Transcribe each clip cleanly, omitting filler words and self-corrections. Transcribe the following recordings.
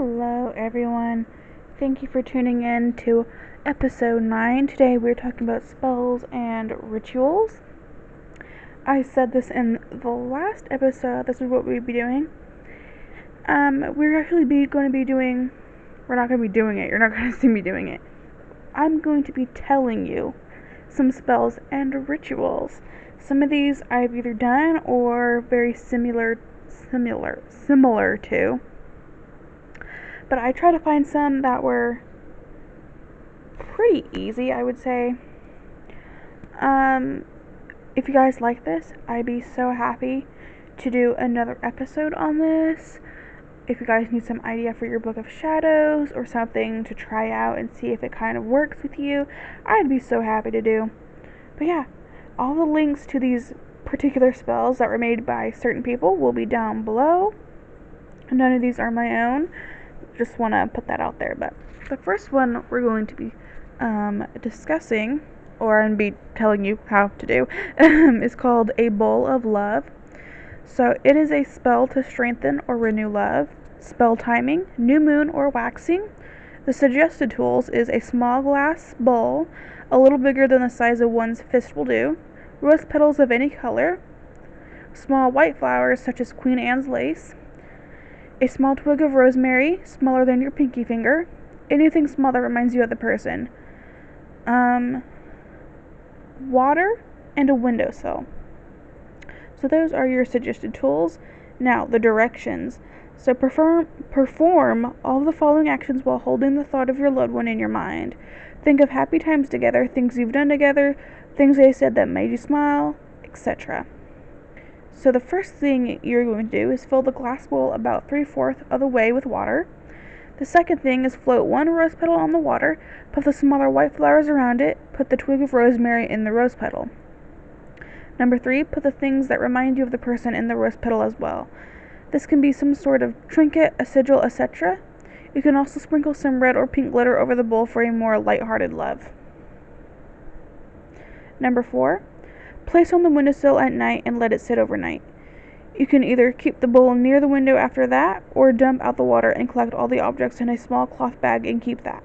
Hello, everyone. Thank you for tuning in to episode 9. Today we're talking about spells and rituals. I said this in the last episode. This is what we'd be doing. We're actually going to be doing. We're not going to be doing it. You're not going to see me doing it. I'm going to be telling you some spells and rituals. Some of these I've either done or very similar to. But I tried to find some that were pretty easy, I would say. If you guys like this, I'd be so happy to do another episode on this. If you guys need some idea for your Book of Shadows or something to try out and see if it kind of works with you, I'd be so happy to do. But yeah, all the links to these particular spells that were made by certain people will be down below. None of these are my own. Just want to put that out there. But the first one we're going to be discussing, or I'm be telling you how to do, is called A Bowl of Love. So it is a spell to strengthen or renew love. Spell timing, new moon or waxing. The suggested tools is a small glass bowl, a little bigger than the size of one's fist will do, rose petals of any color, small white flowers such as Queen Anne's lace, a small twig of rosemary, smaller than your pinky finger, anything small that reminds you of the person, water, and a windowsill. So those are your suggested tools. Now, the directions. So perform all the following actions while holding the thought of your loved one in your mind. Think of happy times together, things you've done together, things they said that made you smile, etc. So the first thing you're going to do is fill the glass bowl about 3/4 of the way with water. The second thing is float one rose petal on the water, put the smaller white flowers around it, put the twig of rosemary in the rose petal. Number 3, put the things that remind you of the person in the rose petal as well. This can be some sort of trinket, a sigil, etc. You can also sprinkle some red or pink glitter over the bowl for a more light-hearted love. Number 4, place on the windowsill at night and let it sit overnight. You can either keep the bowl near the window after that, or dump out the water and collect all the objects in a small cloth bag and keep that.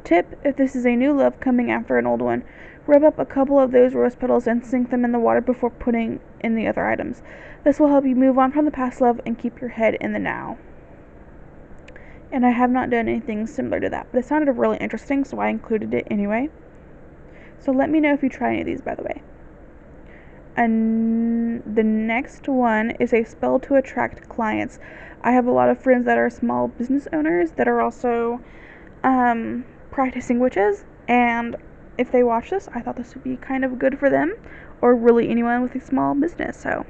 Tip, if this is a new love coming after an old one, rub up a couple of those rose petals and sink them in the water before putting in the other items. This will help you move on from the past love and keep your head in the now. And I have not done anything similar to that, but it sounded really interesting, so I included it anyway. So let me know if you try any of these, by the way. And the next one is a spell to attract clients. I have a lot of friends that are small business owners that are also practicing witches, and if they watch this, I thought this would be kind of good for them, or really anyone with a small business. So,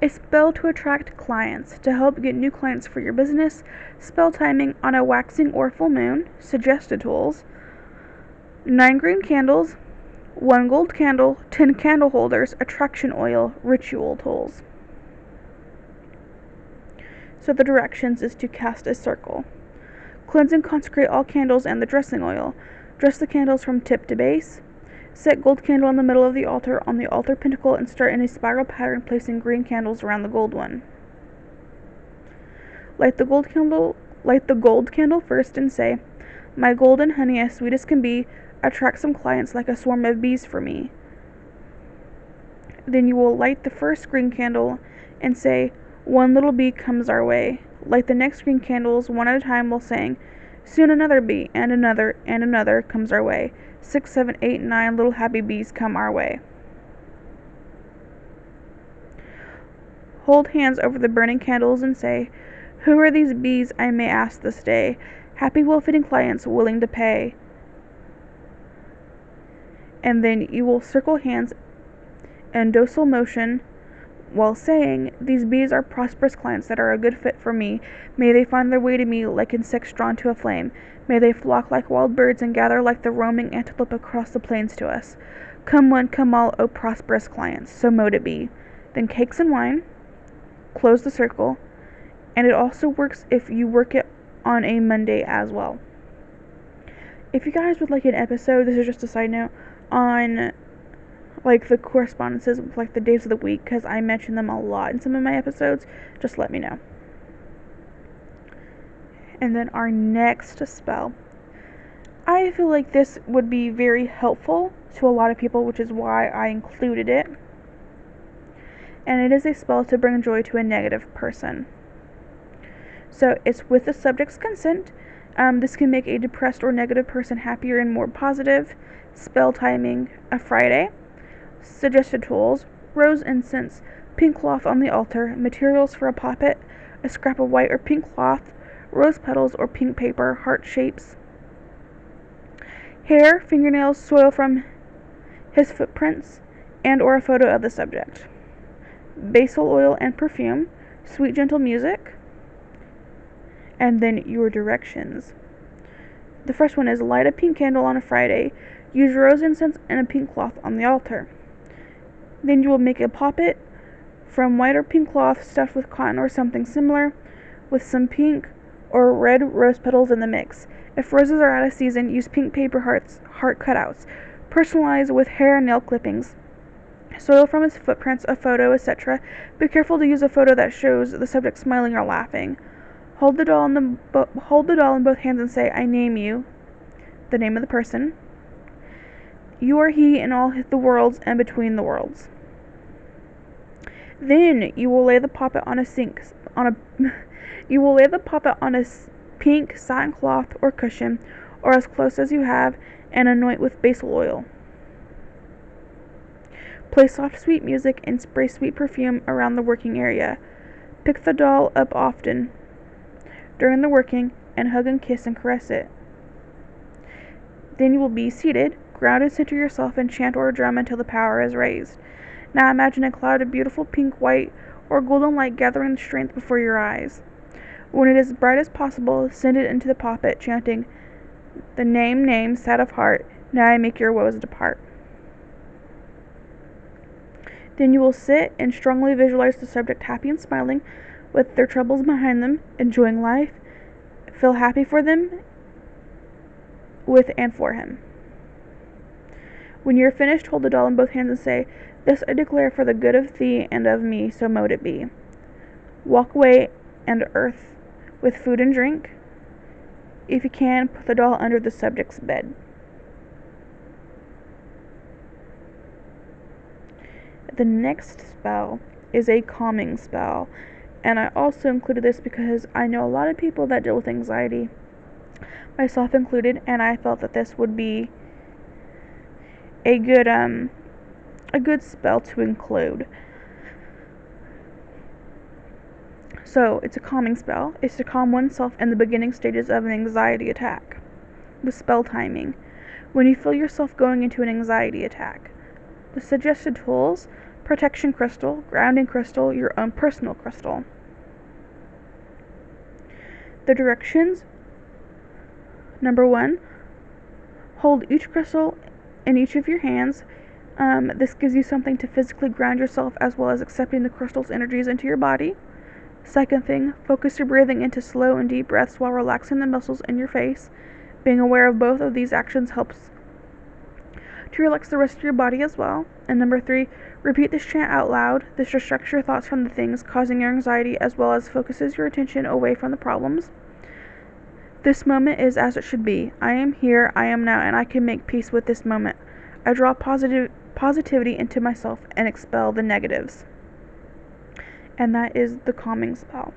a spell to attract clients. To help get new clients for your business, spell timing on a waxing or full moon, suggested tools, 9 green candles, 1 gold candle, 10 candle holders, attraction oil, ritual tools. So the directions is to cast a circle. Cleanse and consecrate all candles and the dressing oil. Dress the candles from tip to base. Set gold candle in the middle of the altar on the altar pentacle and start in a spiral pattern, placing green candles around the gold one. Light the gold candle first and say, "My golden honey, as sweet as can be, attract some clients like a swarm of bees for me." Then you will light the first green candle and say, "One little bee comes our way." Light the next green candles one at a time while saying, "Soon another bee, and another comes our way. 6, 7, 8, 9 little happy bees come our way." Hold hands over the burning candles and say, "Who are these bees I may ask this day? Happy, well-fitting clients willing to pay." And then you will circle hands in docile motion while saying, "These bees are prosperous clients that are a good fit for me. May they find their way to me like insects drawn to a flame. May they flock like wild birds and gather like the roaming antelope across the plains to us. Come one, come all, O prosperous clients, so mote it be." Then cakes and wine, close the circle, and it also works if you work it on a Monday as well. If you guys would like an episode, this is just a side note, on like the correspondences with like the days of the week, because I mention them a lot in some of my episodes, just let me know. And then our next spell. I feel like this would be very helpful to a lot of people, which is why I included it. And it is a spell to bring joy to a negative person. So it's with the subject's consent. This can make a depressed or negative person happier and more positive. Spell timing, a Friday. Suggested tools, rose incense, pink cloth on the altar, materials for a poppet, a scrap of white or pink cloth, rose petals or pink paper, heart shapes. Hair, fingernails, soil from his footprints, and or a photo of the subject. Basil oil and perfume, sweet gentle music, and then your directions. The first one is light a pink candle on a Friday, use rose incense and a pink cloth on the altar. Then you will make a poppet from white or pink cloth stuffed with cotton or something similar, with some pink or red rose petals in the mix. If roses are out of season, use pink paper heart cutouts. Personalize with hair and nail clippings. Soil from his footprints, a photo, etc. Be careful to use a photo that shows the subject smiling or laughing. Hold the doll in both hands and say, "I name you," the name of the person. You are he in all the worlds and between the worlds. Then you will lay the poppet on a pink satin cloth or cushion, or as close as you have, and anoint with basil oil. Play soft sweet music and spray sweet perfume around the working area. Pick the doll up often during the working and hug and kiss and caress it. Then you will be seated, ground and center yourself and chant or drum until the power is raised. Now imagine a cloud of beautiful pink, white, or golden light gathering strength before your eyes. When it is bright as possible, send it into the poppet, chanting the name, sad of heart, now I make your woes depart. Then you will sit and strongly visualize the subject happy and smiling, with their troubles behind them, enjoying life. Feel happy for them, with and for him. When you are finished, hold the doll in both hands and say, "This I declare for the good of thee and of me, so mote it be." Walk away and earth with food and drink. If you can, put the doll under the subject's bed. The next spell is a calming spell, and I also included this because I know a lot of people that deal with anxiety, myself included, and I felt that this would be a good spell to include. So it's a calming spell. It's to calm oneself in the beginning stages of an anxiety attack. The spell timing. When you feel yourself going into an anxiety attack. The suggested tools: protection crystal, grounding crystal, your own personal crystal. The directions: number 1, hold each crystal in each of your hands. This gives you something to physically ground yourself, as well as accepting the crystal's energies into your body. Second thing, focus your breathing into slow and deep breaths while relaxing the muscles in your face. Being aware of both of these actions helps to relax the rest of your body as well. And number 3, repeat this chant out loud. This distracts your thoughts from the things causing your anxiety, as well as focuses your attention away from the problems. This moment is as it should be. I am here, I am now, and I can make peace with this moment. I draw positivity into myself and expel the negatives. And that is the calming spell.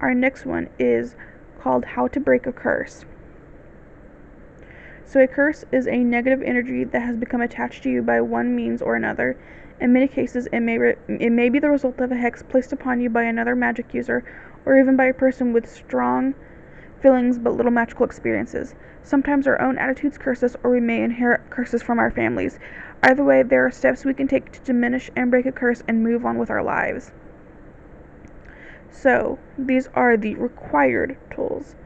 Our next one is called How to Break a Curse. So a curse is a negative energy that has become attached to you by one means or another. In many cases, it may be the result of a hex placed upon you by another magic user, or even by a person with strong feelings but little magical experiences. Sometimes our own attitudes curse us, or we may inherit curses from our families. Either way, there are steps we can take to diminish and break a curse and move on with our lives. So, these are the required tools.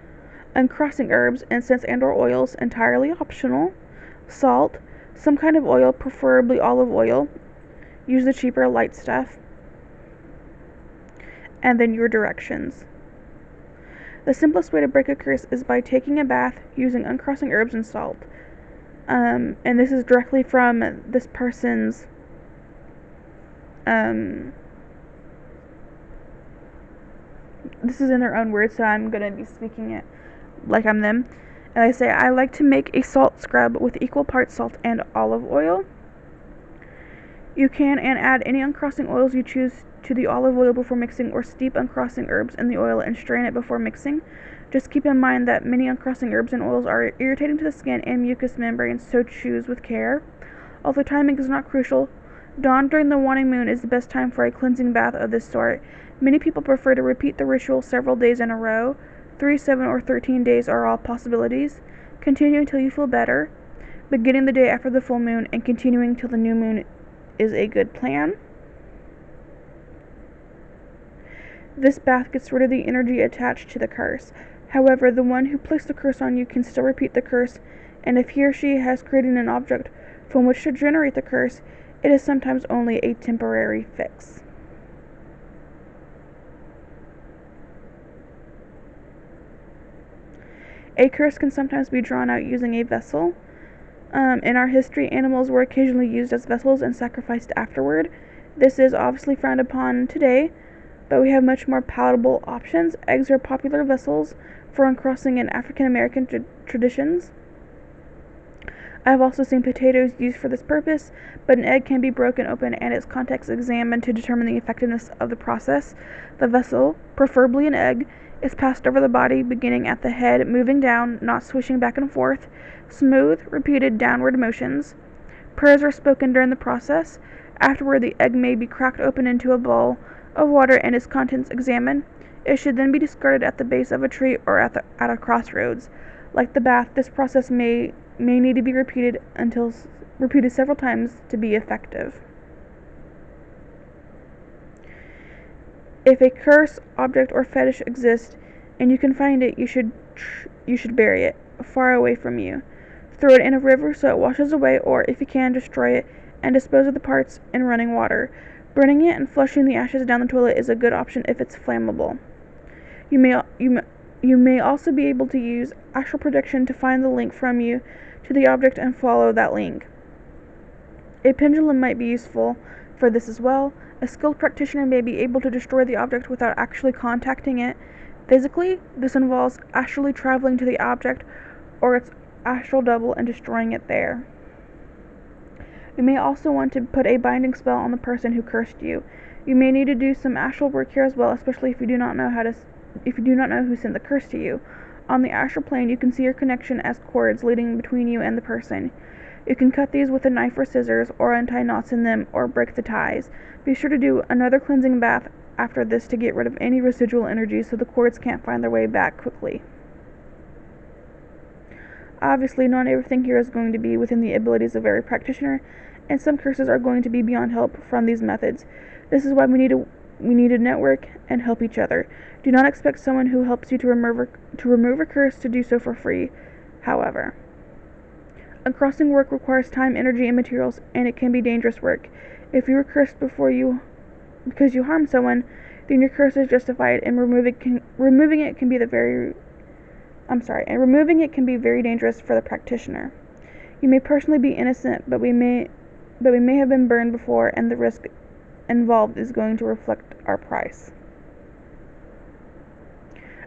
Uncrossing herbs, incense and or oils, entirely optional. Salt, some kind of oil, preferably olive oil. Use the cheaper light stuff. And then your directions. The simplest way to break a curse is by taking a bath using uncrossing herbs and salt. And this is directly from this person's this is in their own words, so I'm going to be speaking it like I'm them. And they say, I like to make a salt scrub with equal parts salt and olive oil. You can and add any uncrossing oils you choose to the olive oil before mixing, or steep uncrossing herbs in the oil and strain it before mixing. Just keep in mind that many uncrossing herbs and oils are irritating to the skin and mucous membranes, so choose with care. Although timing is not crucial, dawn during the waning moon is the best time for a cleansing bath of this sort. Many people prefer to repeat the ritual several days in a row. 3, 7, or 13 days are all possibilities. Continue until you feel better, beginning the day after the full moon and continuing till the new moon is a good plan. This bath gets rid of the energy attached to the curse. However, the one who placed the curse on you can still repeat the curse, and if he or she has created an object from which to generate the curse, it is sometimes only a temporary fix. A curse can sometimes be drawn out using a vessel. In our history, animals were occasionally used as vessels and sacrificed afterward. This is obviously frowned upon today, but we have much more palatable options. Eggs are popular vessels for uncrossing in African American traditions. I have also seen potatoes used for this purpose, but an egg can be broken open and its contents examined to determine the effectiveness of the process. The vessel, preferably an egg, is passed over the body, beginning at the head, moving down, not swishing back and forth. Smooth, repeated downward motions. Prayers are spoken during the process. Afterward, the egg may be cracked open into a bowl of water and its contents examined. It should then be discarded at the base of a tree or at a crossroads. Like the bath, this process may need to be repeated several times to be effective. If a curse, object, or fetish exists and you can find it, you should bury it far away from you. Throw it in a river so it washes away, or if you can, destroy it and dispose of the parts in running water. Burning it and flushing the ashes down the toilet is a good option if it's flammable. You may also be able to use astral projection to find the link from you to the object and follow that link. A pendulum might be useful for this as well. A skilled practitioner may be able to destroy the object without actually contacting it physically. This involves astrally traveling to the object or its astral double and destroying it there. You may also want to put a binding spell on the person who cursed you. You may need to do some astral work here as well, especially if you do not know who sent the curse to you. On the astral plane, you can see your connection as cords leading between you and the person. You can cut these with a knife or scissors, or untie knots in them, or break the ties. Be sure to do another cleansing bath after this to get rid of any residual energy so the cords can't find their way back quickly. Obviously, not everything here is going to be within the abilities of every practitioner, and some curses are going to be beyond help from these methods. This is why we need to network and help each other. Do not expect someone who helps you to remove a curse to do so for free, however. Uncrossing work requires time, energy, and materials, and it can be dangerous work. If you were cursed because you harmed someone, then your curse is justified, and removing it can be very dangerous for the practitioner. You may personally be innocent, but we may have been burned before, and the risk involved is going to reflect our price.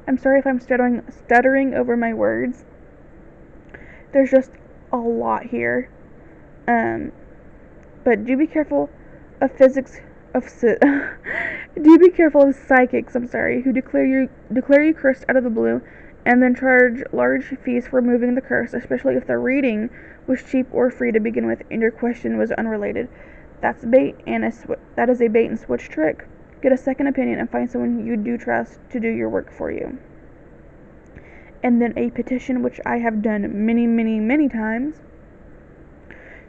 I'm sorry if I'm stuttering over my words. There's just a lot here. But do be careful of psychics, who declare you cursed out of the blue and then charge large fees for removing the curse, especially if the reading was cheap or free to begin with and your question was unrelated. That is a bait and switch trick. Get a second opinion and find someone you do trust to do your work for you. And then a petition, which I have done many, many, many times.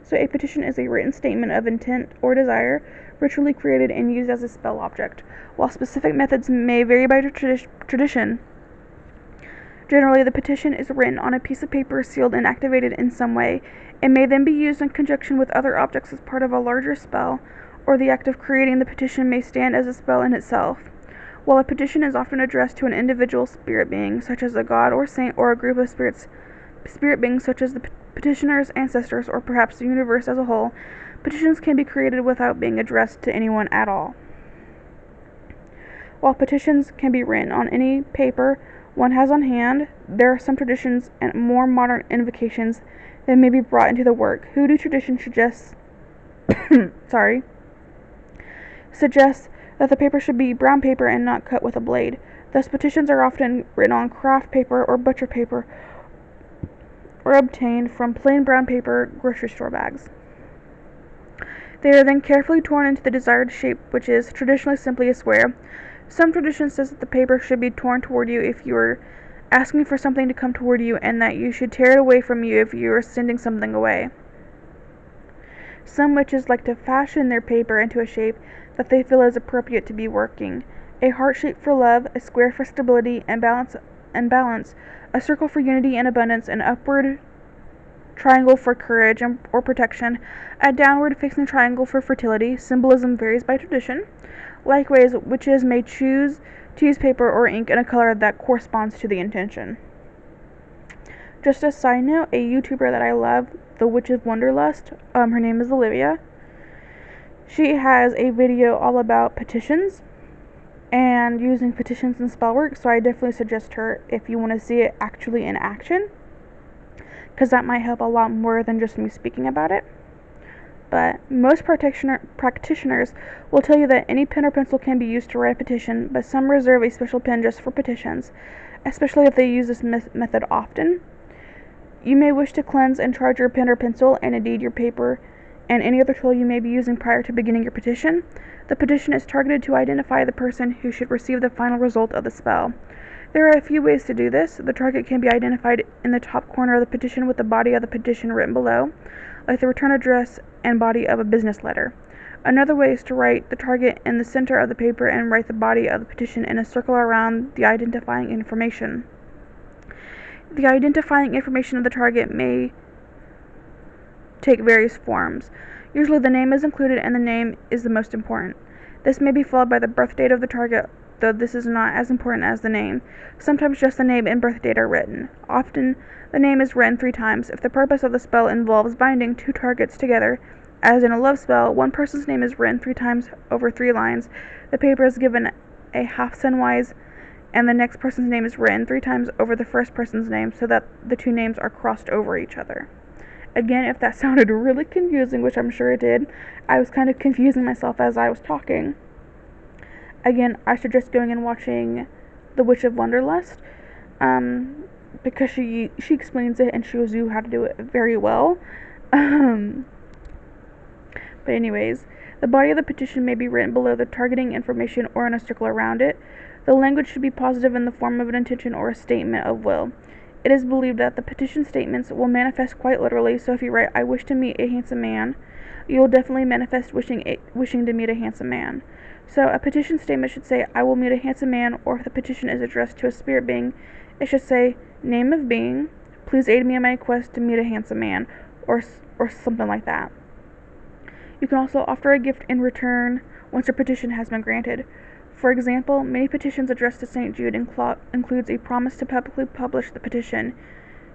So a petition is a written statement of intent or desire, ritually created and used as a spell object. While specific methods may vary by tradition, generally the petition is written on a piece of paper, sealed and activated in some way. It may then be used in conjunction with other objects as part of a larger spell, or the act of creating the petition may stand as a spell in itself. While a petition is often addressed to an individual spirit being, such as a god or saint, or a group of spirit beings such as the petitioner's ancestors, or perhaps the universe as a whole, petitions can be created without being addressed to anyone at all. While petitions can be written on any paper one has on hand, there are some traditions and more modern invocations that may be brought into the work. Hoodoo tradition suggests suggests that the paper should be brown paper and not cut with a blade. Thus, petitions are often written on craft paper or butcher paper, or obtained from plain brown paper grocery store bags. They are then carefully torn into the desired shape, which is traditionally simply a square. Some tradition says that the paper should be torn toward you if you are asking for something to come toward you, and that you should tear it away from you if you are sending something away. Some witches like to fashion their paper into a shape that they feel is appropriate to be working. A heart shape for love, a square for stability and balance, a circle for unity and abundance, an upward triangle for courage or protection, a downward facing triangle for fertility. Symbolism varies by tradition. Likewise, witches may choose to use paper or ink in a color that corresponds to the intention. Just a side note, a YouTuber that I love, The Witch of Wonderlust, her name is Olivia. She has a video all about petitions and using petitions in spell work, so I definitely suggest her if you want to see it actually in action, because that might help a lot more than just me speaking about it. But most practitioners will tell you that any pen or pencil can be used to write a petition, but some reserve a special pen just for petitions, especially if they use this method often. You may wish to cleanse and charge your pen or pencil, and indeed your paper, and any other tool you may be using prior to beginning your petition. The petition is targeted to identify the person who should receive the final result of the spell. There are a few ways to do this. The target can be identified in the top corner of the petition with the body of the petition written below, like the return address and body of a business letter. Another way is to write the target in the center of the paper and write the body of the petition in a circle around the identifying information. The identifying information of the target may take various forms. Usually the name is included, and the name is the most important. This may be followed by the birth date of the target, though this is not as important as the name. Sometimes just the name and birth date are written. Often the name is written 3 times. If the purpose of the spell involves binding 2 targets together, as in a love spell, one person's name is written 3 times over 3 lines. The paper is given a half sunwise, and the next person's name is written 3 times over the first person's name, so that the 2 names are crossed over each other. Again, if that sounded really confusing, which I'm sure it did, I was kind of confusing myself as I was talking. Again, I suggest going and watching The Witch of Wonderlust, because she explains it and shows you how to do it very well. But anyways, the body of the petition may be written below the targeting information or in a circle around it. The language should be positive in the form of an intention or a statement of will. It is believed that the petition statements will manifest quite literally, so if you write, "I wish to meet a handsome man," you will definitely manifest wishing to meet a handsome man. So a petition statement should say, "I will meet a handsome man," or if the petition is addressed to a spirit being, it should say, "Name of being, please aid me in my quest to meet a handsome man," or something like that. You can also offer a gift in return once your petition has been granted. For example, many petitions addressed to St. Jude includes a promise to publicly publish the petition.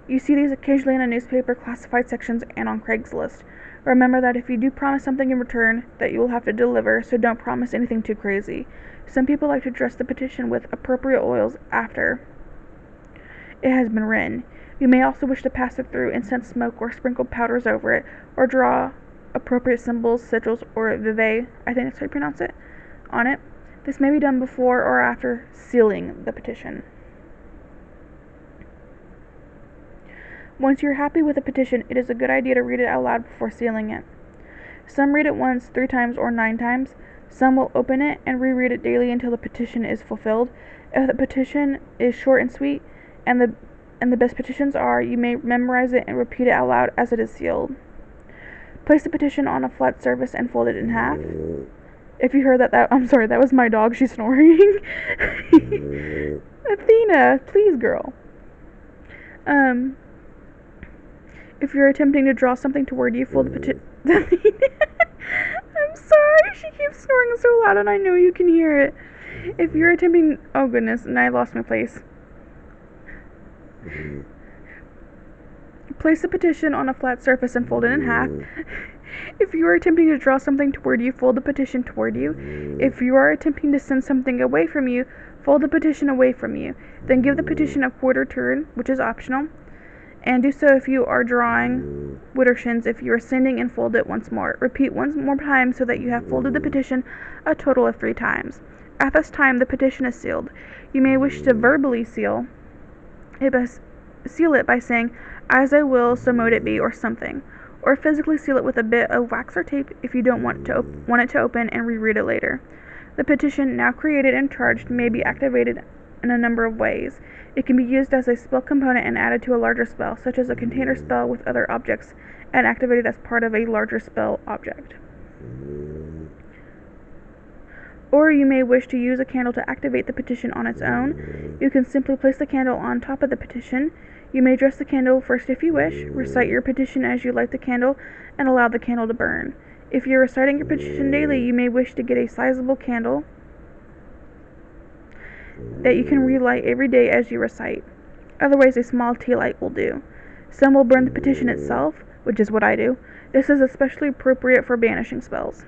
You see these occasionally in a newspaper, classified sections, and on Craigslist. Remember that if you do promise something in return, that you will have to deliver, so don't promise anything too crazy. Some people like to dress the petition with appropriate oils after it has been written. You may also wish to pass it through incense smoke or sprinkle powders over it, or draw appropriate symbols, sigils, or vivae, I think that's how you pronounce it, on it. This may be done before or after sealing the petition. Once you're happy with a petition, it is a good idea to read it out loud before sealing it. Some read it once, 3 times, or 9 times. Some will open it and reread it daily until the petition is fulfilled. If the petition is short and sweet, and the best petitions are, you may memorize it and repeat it out loud as it is sealed. Place the petition on a flat surface and fold it in half. If you heard that I'm sorry, that was my dog, she's snoring. Athena, please girl. If you're attempting to draw something toward you, fold the petition. I'm sorry, she keeps snoring so loud and I know you can hear it. If you're attempting, oh goodness, and I lost my place. Place the petition on a flat surface and fold it in half. If you are attempting to draw something toward you, fold the petition toward you. If you are attempting to send something away from you, fold the petition away from you. Then give the petition a quarter turn, which is optional, and do so if you are drawing widdershins. If you are sending, and fold it once more. Repeat once more time so that you have folded the petition a total of 3 times. At this time, the petition is sealed. You may wish to verbally seal it by saying, "As I will, so mote it be," or something. Or physically seal it with a bit of wax or tape if you don't want it to open and reread it later. The petition, now created and charged, may be activated in a number of ways. It can be used as a spell component and added to a larger spell, such as a container spell with other objects, and activated as part of a larger spell object. Or you may wish to use a candle to activate the petition on its own. You can simply place the candle on top of the petition. You may dress the candle first if you wish, recite your petition as you light the candle, and allow the candle to burn. If you're reciting your petition daily, you may wish to get a sizable candle that you can relight every day as you recite. Otherwise, a small tea light will do. Some will burn the petition itself, which is what I do. This is especially appropriate for banishing spells.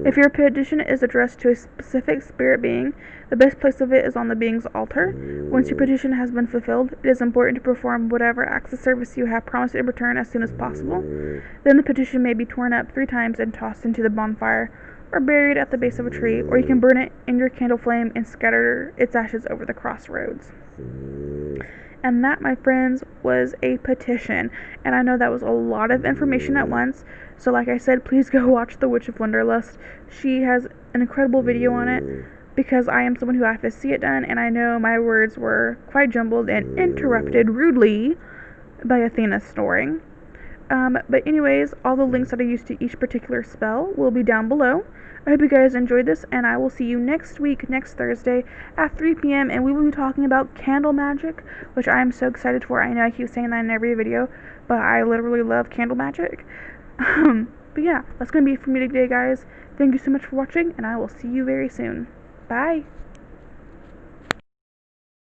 If your petition is addressed to a specific spirit being, the best place of it is on the being's altar. Once your petition has been fulfilled, it is important to perform whatever acts of service you have promised in return as soon as possible. Then the petition may be torn up 3 times and tossed into the bonfire, or buried at the base of a tree, or you can burn it in your candle flame and scatter its ashes over the crossroads. And that, my friends, was a petition. And I know that was a lot of information at once. So like I said, please go watch The Witch of Wonderlust. She has an incredible video on it, because I am someone who has to see it done, and I know my words were quite jumbled and interrupted rudely by Athena snoring. But anyways, all the links that I used to each particular spell will be down below. I hope you guys enjoyed this, and I will see you next week, next Thursday at 3 p.m. and we will be talking about candle magic, which I am so excited for. I know I keep saying that in every video, but I literally love candle magic. But yeah, that's going to be it for me today, guys. Thank you so much for watching, and I will see you very soon. Bye!